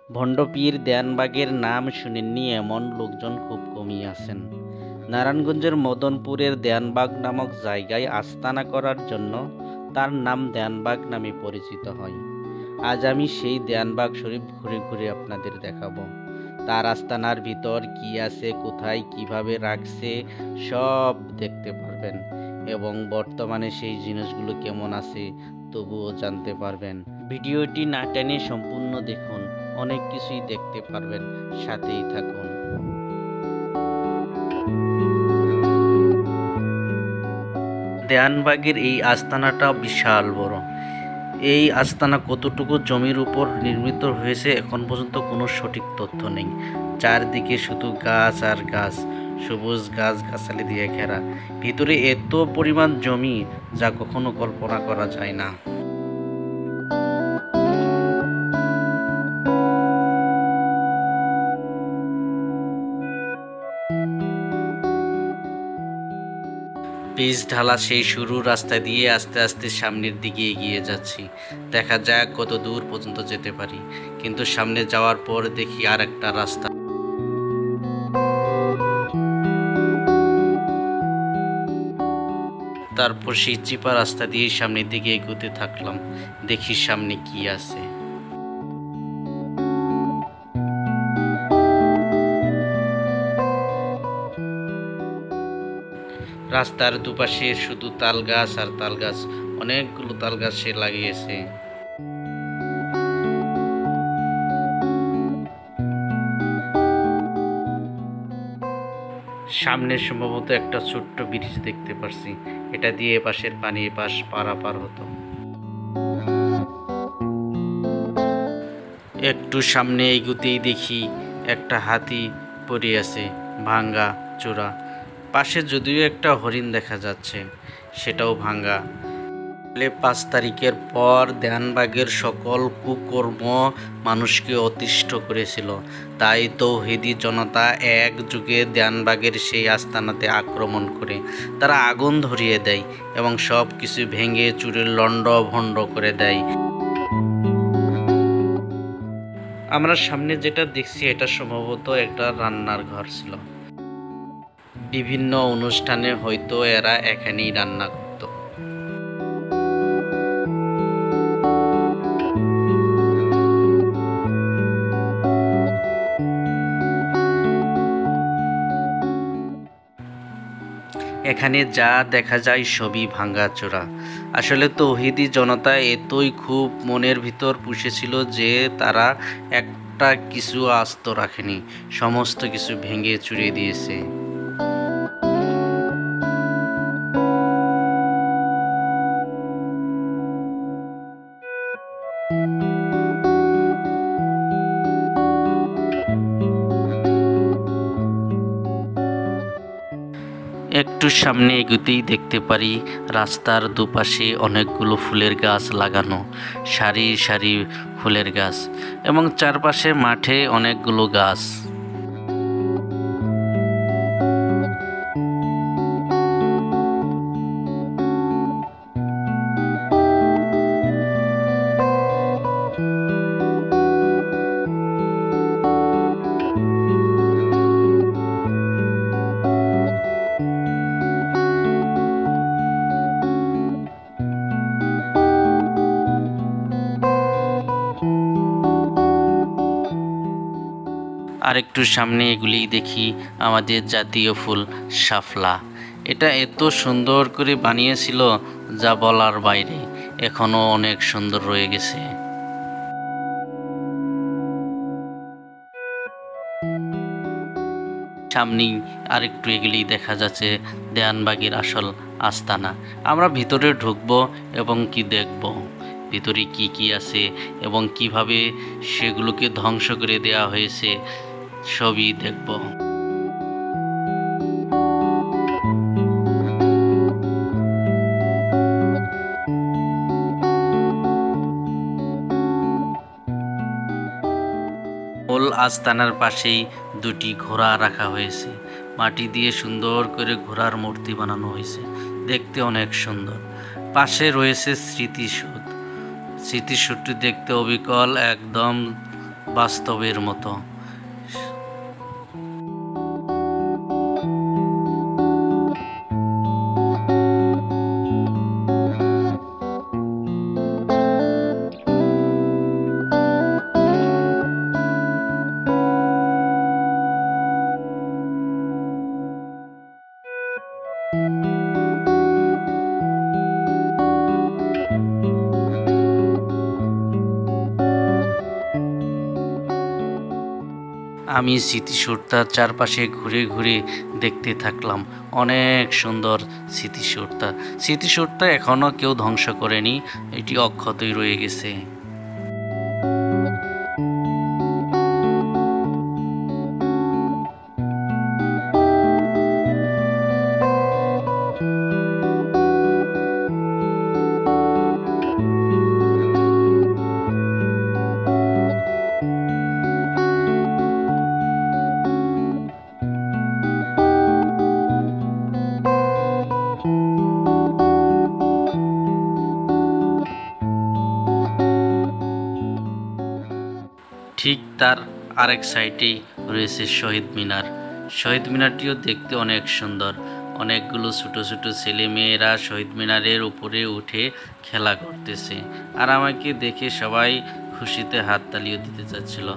ভণ্ডপীর দেয়ানবাগের নাম শুনেননি এমন লোকজন খুব কমই আছেন। নারায়ণগঞ্জের মদনপুরের দেয়ানবাগ নামক জায়গায় আস্তানা করার জন্য তার নাম দেয়ানবাগ নামে পরিচিত হয়। আজ আমি সেই দেয়ানবাগ শরীফ ঘুরে ঘুরে আপনাদের দেখাবো। তার আস্তানার ভিতর কি আছে, কোথায় কিভাবে রাখছে সব দেখতে পারবেন এবং বর্তমানে সেই জিনিসগুলো কেমন আছে তবুও জানতে পারবেন। ভিডিওটি না টেনে সম্পূর্ণ দেখুন, অনেক কিছুই দেখতে পারবেন, সাথেই থাকুন। দেয়ানবাগের এই আস্তানাটা বিশাল বড়। এই আস্তানা কতটুকু জমির উপর নির্মিত হয়েছে এখন পর্যন্ত কোনো সঠিক তথ্য নেই। চারদিকে শুধু গাছ আর গাছ, সবুজ গাছ গাছালি দিয়ে ঘেরা। ভিতরে এত পরিমাণ জমি যা কখনো কল্পনা করা যায় না। পিচ ঢালা সেই সরু রাস্তা দিয়ে আস্তে আস্তে সামনের দিকে এগিয়ে যাচ্ছি। দেখা যাক কত দূর পর্যন্ত যেতে পারি। কিন্তু সামনে যাওয়ার পর দেখি আর একটা রাস্তা। তারপর সেই চিপা রাস্তা দিয়ে সামনের দিকে এগোতে থাকলাম। দেখি সামনে কি আছে। রাস্তার দুপাশে শুধু তাল গাছ আর তাল গাছ, অনেকগুলো তাল গাছ সে লাগিয়েছে। সামনে সম্ভবত একটা ছোট্ট ব্রিজ দেখতে পারছি, এটা দিয়ে পাশের পানি পাশ পারাপার হতো। একটু সামনে এগুতেই দেখি একটা হাতি পড়ে আছে, ভাঙ্গা চূড়া। পাশে যদিও একটা হরিণ দেখা যাচ্ছে, সেটাও ভাঙ্গা। 5 তারিখের পর দেয়ানবাগের সকল কুকর্ম মানুষকে অতিষ্ঠ করেছিল। তাই তৌহিদি জনতা একযোগে দেয়ানবাগের সেই আস্তানাতে আক্রমণ করে তারা আগুন ধরিয়ে দেয় এবং সব কিছু ভেঙে চুরে লণ্ডভণ্ড করে দেয়। আমরা সামনে যেটা দেখছি এটা সম্ভবত একটা রান্নার ঘর ছিল। বিভিন্ন অনুষ্ঠানে হয়তো এরা এখানেই রান্না করত। এখানে যা দেখা যায় সবই ভাঙ্গাচোরা। আসলে তৌহিদি জনতা এতই খুব মনের ভিতর পুষেছিল যে তারা একটা কিছু আস্ত রাখেনি, সমস্ত কিছু ভেঙে চুরে দিয়েছে। একটু সামনে এগুতেই দেখতে পারি রাস্তার দুপাশে অনেকগুলো ফুলের গাছ লাগানো, সারি সারি ফুলের গাছ, এবং চারপাশে মাঠে অনেকগুলো গাছ। আর একটু সামনে এগুলিই দেখি আমাদের জাতীয় ফুল শাপলা। এটা এত সুন্দর করে বানিয়েছিল যা বলার বাইরে, এখনো অনেক সুন্দর রয়ে গেছে। সামনেই আরেকটু এগুলি দেখা যাচ্ছে দেয়ানবাগের আসল আস্তানা। আমরা ভিতরে ঢুকবো এবং কি দেখব, ভিতরে কি কি আছে এবং কিভাবে সেগুলোকে ধ্বংস করে দেওয়া হয়েছে সবই দেখব। মূল আস্তানার পাশেই দুটি ঘোড়া রাখা হয়েছে, মাটি দিয়ে সুন্দর করে ঘোড়ার মূর্তি বানানো হয়েছে, দেখতে অনেক সুন্দর। পাশে রয়েছে স্মৃতিসৌধ। স্মৃতিসৌধটি দেখতে অবিকল একদম বাস্তবের মতো। আমি স্মৃতিসৌধটার চারপাশে ঘুরে ঘুরে দেখতে থাকলাম। অনেক সুন্দর স্মৃতিসৌধটা। স্মৃতিসৌধটা এখনও কেউ ধ্বংস করেনি, এটি অক্ষতই রয়ে গেছে। ঠিক তার আরেক সাইডেই রয়েছে শহীদ মিনার। শহীদ মিনারটিও দেখতে অনেক সুন্দর। অনেকগুলো ছোট ছোট ছেলে মেয়েরা শহীদ মিনারের উপরে উঠে খেলা করতেছে, আর আমাকে দেখে সবাই খুশিতে হাততালিও দিতে চাচ্ছিল।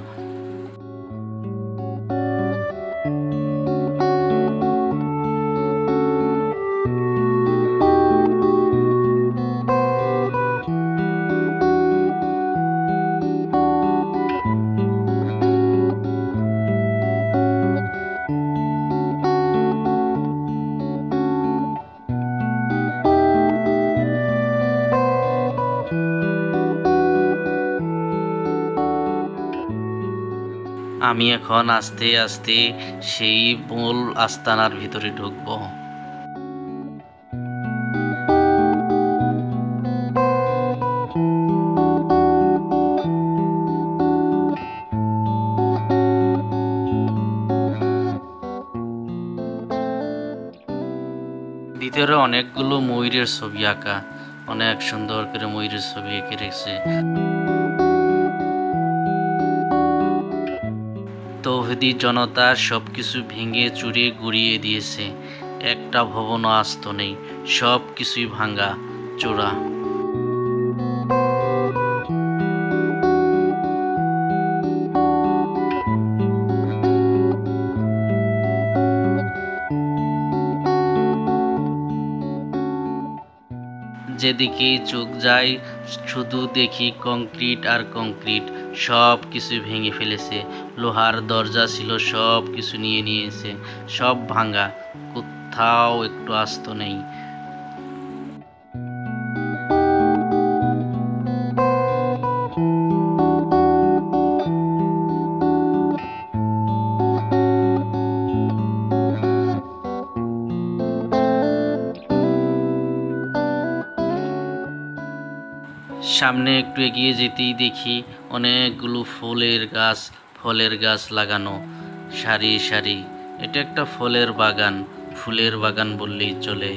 আমি এখন আস্তে আস্তে সেই মূল আস্তানার ভিতরে ঢুকবো। ভিতরে অনেকগুলো ময়ূরের ছবি আঁকা, অনেক সুন্দর করে ময়ূরের ছবি এঁকে রেখেছে। তৌহিদি জনতা সবকিছু ভেঙে চুরে গুড়িয়ে দিয়েছে, একটা ভবনও আস্ত নেই, সব কিছুই ভাঙা চূড়া। যেদিকেই চোখ যায় শুধু দেখি কংক্রিট আর কংক্রিট, সব কিছু ভেঙে ফেলেছে। লোহার দরজা ছিল, সব কিছু নিয়ে নিয়েছে, সব ভাঙা, কোথাও একটু আস্ত নেই। সামনে একটু এগিয়ে যেতেই দেখি অনেকগুলো ফলের গাছ লাগানো সারি সারি। এটা একটা ফলের বাগান, ফুলের বাগান বললেই চলে।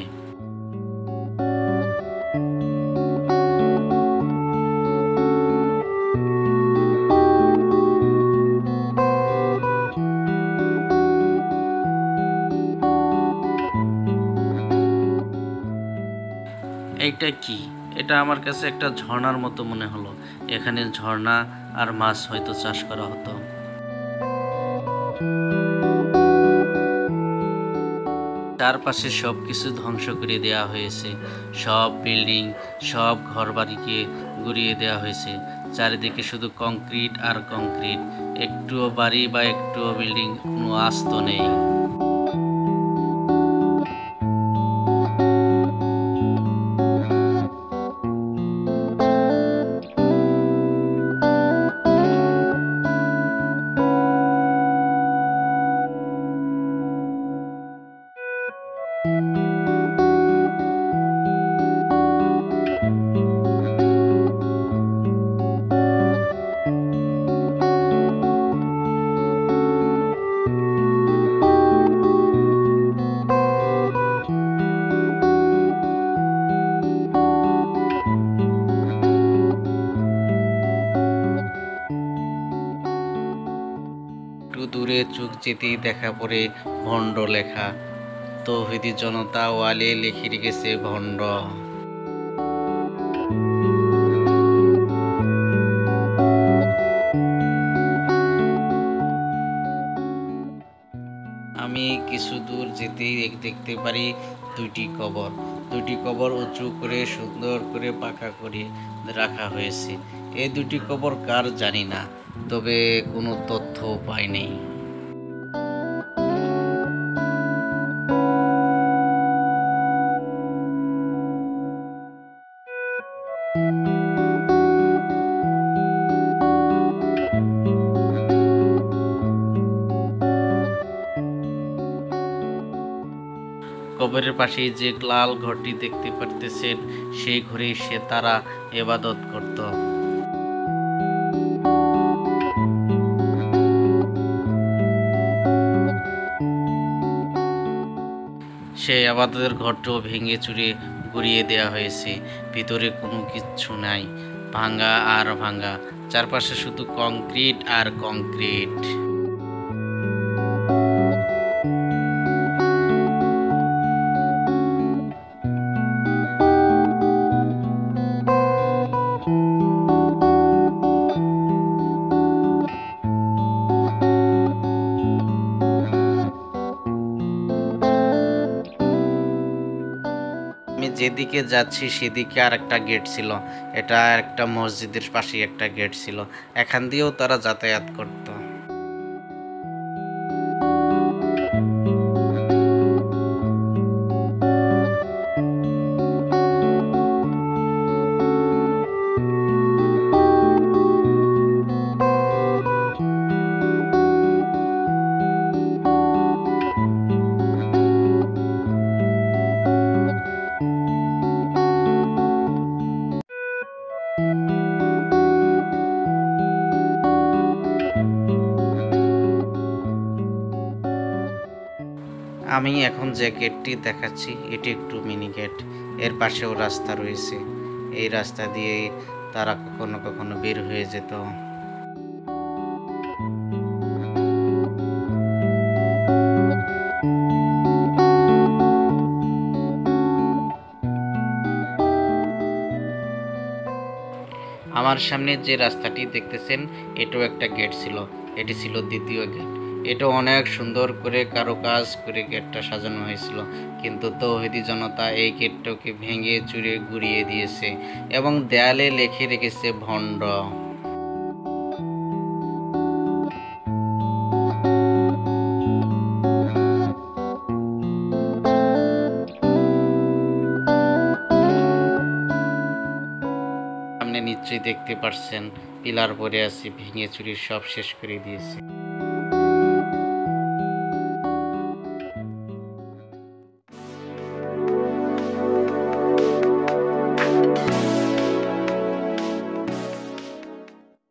এইটা কি? এটা আমার কাছে একটা ঝর্ণার মতো মনে হলো। এখানে ঝর্ণা আর মাছ হয়তো চাষ করা হতো। চারপাশে সবকিছু ধ্বংস করে দেওয়া হয়েছে, সব বিল্ডিং, সব ঘরবাড়িকে গুড়িয়ে দেওয়া হয়েছে। চারিদিকে শুধু কংক্রিট আর কংক্রিট, একটুও বাড়ি বা একটুও বিল্ডিং কোনো আস্ত নেই। একটু দূরে চোখ যেতেই দেখা পড়ে ভণ্ড লেখা। তৌহিদি জনতা ওয়ালে লিখে রেখেছে ভণ্ড। আমি কিছু দূর যেতেই দেখতে পারি দুইটি কবর উঁচু করে সুন্দর করে পাকা করে রাখা হয়েছে। এই দুটি কবর কার জানি না, তবে কোনো তথ্য পাইনি। কবরের পাশে যে লাল ঘরটি দেখতে পারতেছেন, সেই ঘরে তারা ইবাদত করত। সেই আবাদতের ঘরটাও ভেঙে চুরে গুড়িয়ে দেওয়া হয়েছে। ভিতরে কোনো কিচ্ছু নাই, ভাঙ্গা আর ভাঙ্গা, চারপাশে শুধু কংক্রিট আর কংক্রিট। আমি যেদিকে যাচ্ছি সেদিকে আর একটা গেট ছিল। এটা একটা মসজিদের পাশে একটা গেট ছিল, এখান দিয়েও তারা যাতায়াত করত। আমি এখন যে গেটটি দেখাচ্ছি এটি একটু মিনি গেট। এর পাশেও রাস্তা রয়েছে, এই রাস্তা দিয়ে তারা কখনো কখনো বের হয়ে যেত। আমার সামনে যে রাস্তাটি দেখতেছেন, এটাও একটা গেট ছিল। এটি ছিল দ্বিতীয় গেট। এটা অনেক সুন্দর করে কারুকাজ করে গেটটা সাজানো হয়েছিল, কিন্তু তৌহিদি জনতা এই গেটটাকে ভেঙে চুরে গুড়িয়ে দিয়েছে এবং দেয়ালে লিখে রেখেছে ভণ্ড। সামনে নিশ্চয়ই দেখতে পারছেন, পিলার পরে আছে, ভেঙে চুরি সব শেষ করে দিয়েছে।